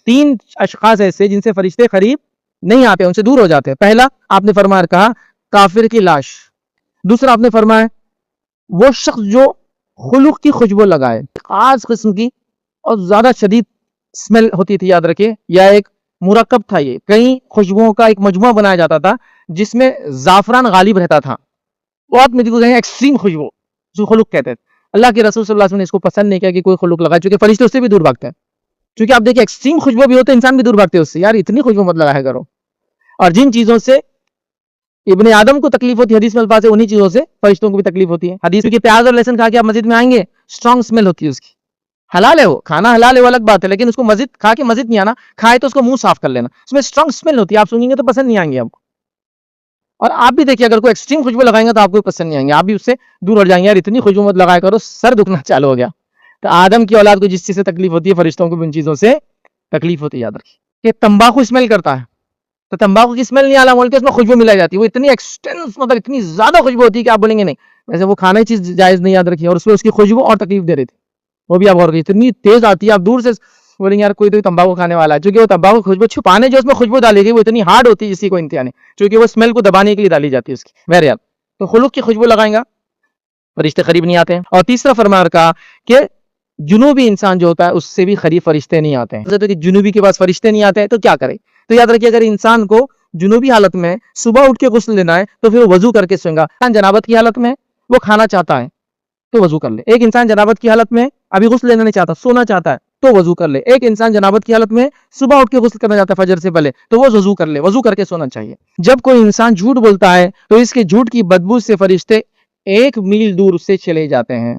تین اشخاص ایسے جن سے فرشتے قریب نہیں آتے، ان سے دور ہو جاتے ہیں. پہلا آپ نے فرمایا کہا کافر کی لاش. دوسرا آپ نے فرمایا وہ شخص جو خلق کی خوشبو لگائے، خاص قسم کی اور زیادہ شدید اسمیل ہوتی تھی، یاد رکھیے، یا ایک مرکب تھا، یہ کئی خوشبوؤں کا ایک مجموعہ بنایا جاتا تھا جس میں زعفران غالب رہتا تھا. بہت میں ایکسٹریم خوشبو جو خلق کہتے تھے. اللہ کے رسول صلی اللہ علیہ وسلم نے اس کو پسند نہیں کیا کہ کوئی خلق لگائے، چونکہ فرشتے اس سے بھی دور بھاگتے ہیں. چونکہ آپ دیکھیں ایکسٹریم خوشبو بھی ہوتے ہیں، انسان بھی دور بھاگتے ہیں اس سے، یار اتنی خوشبو مت لگایا کرو. اور جن چیزوں سے ابن آدم کو تکلیف ہوتی ہے، حدیث میں الفاظ ہے، انہی چیزوں سے فرشتوں کو بھی تکلیف ہوتی ہے. حدیث میں پیاز اور لہسن کھا کے آپ مسجد میں آئیں گے، اسٹرانگ اسمیل ہوتی ہے اس کی. حلال ہے، وہ کھانا حلال ہے، وہ الگ بات ہے، لیکن اس کو مسجد کھا کے مسجد نہیں آنا، کھائے تو اس کو منہ صاف کر لینا. اس میں اسٹرانگ اسمیل ہوتی ہے، آپ سنیں گے تو پسند نہیں آئیں گے آپ کو. اور آپ بھی دیکھیے اگر کوئی ایکسٹریم خوشبو لگائیں گے تو آپ کو پسند نہیں آئیں گے، آپ بھی اس سے دور ہٹ جائیں گے، یار اتنی خوشبو مت لگایا کرو، سر دکھنا چالو ہو گیا. تو آدم کی اولاد کو جس چیز سے تکلیف ہوتی ہے، فرشتوں کو بھی ان چیزوں سے تکلیف ہوتی ہے. یاد رکھیے کہ تمباکو اسمیل کرتا ہے، تو تمباکو کی اسمیل نہیں آلہ مول کے اس میں خوشبو ملائی جاتی ہے، وہ اتنی ایکسٹینس، مطلب اتنی زیادہ خوشبو ہوتی ہے کہ آپ بولیں گے نہیں. ویسے وہ کھانا چیز جائز نہیں، یاد رکھیے. اور اس میں اس کی خوشبو اور تکلیف دے رہی تھی، وہ بھی آپ غور کیجیے، اتنی تیز آتی ہے، آپ دور سے بولیں گے یار کوئی تو تمباکو کھانے والا ہے. چونکہ وہ تمباکو خوشبو چھپانے جو اس میں خوشبو ڈالی گئی وہ اتنی ہارڈ ہوتی ہے جس کی کوئی انتہا نہیں، چونکہ وہ اسمیل کو دبانے کے لیے ڈالی جاتی ہے اس کی. بہرحال تو خلق کی خوشبو لگائیں گا فرشتے قریب نہیں آتے ہیں. اور تیسرا فرمان رکھا کہ جنوبی انسان جو ہوتا ہے اس سے بھی قریب فرشتے نہیں آتے ہیں. کہ جنوبی کے پاس فرشتے نہیں آتے ہیں تو کیا کرے؟ تو یاد رکھیے اگر انسان کو جنوبی حالت میں صبح اٹھ کے غسل لینا ہے تو پھر وہ وضو کر کے سوئے گا. جنابت کی حالت میں وہ کھانا چاہتا ہے تو وضو کر لے. ایک انسان جنابت کی حالت میں ابھی غسل لینا نہیں چاہتا، سونا چاہتا ہے تو وضو کر لے. ایک انسان جنابت کی حالت میں صبح اٹھ کے غسل کرنا چاہتا ہے فجر سے پہلے تو وہ وضو کر لے، وضو کر کے سونا چاہیے. جب کوئی انسان جھوٹ بولتا ہے تو اس کے جھوٹ کی بدبو سے فرشتے 1 میل دور سے چلے جاتے ہیں.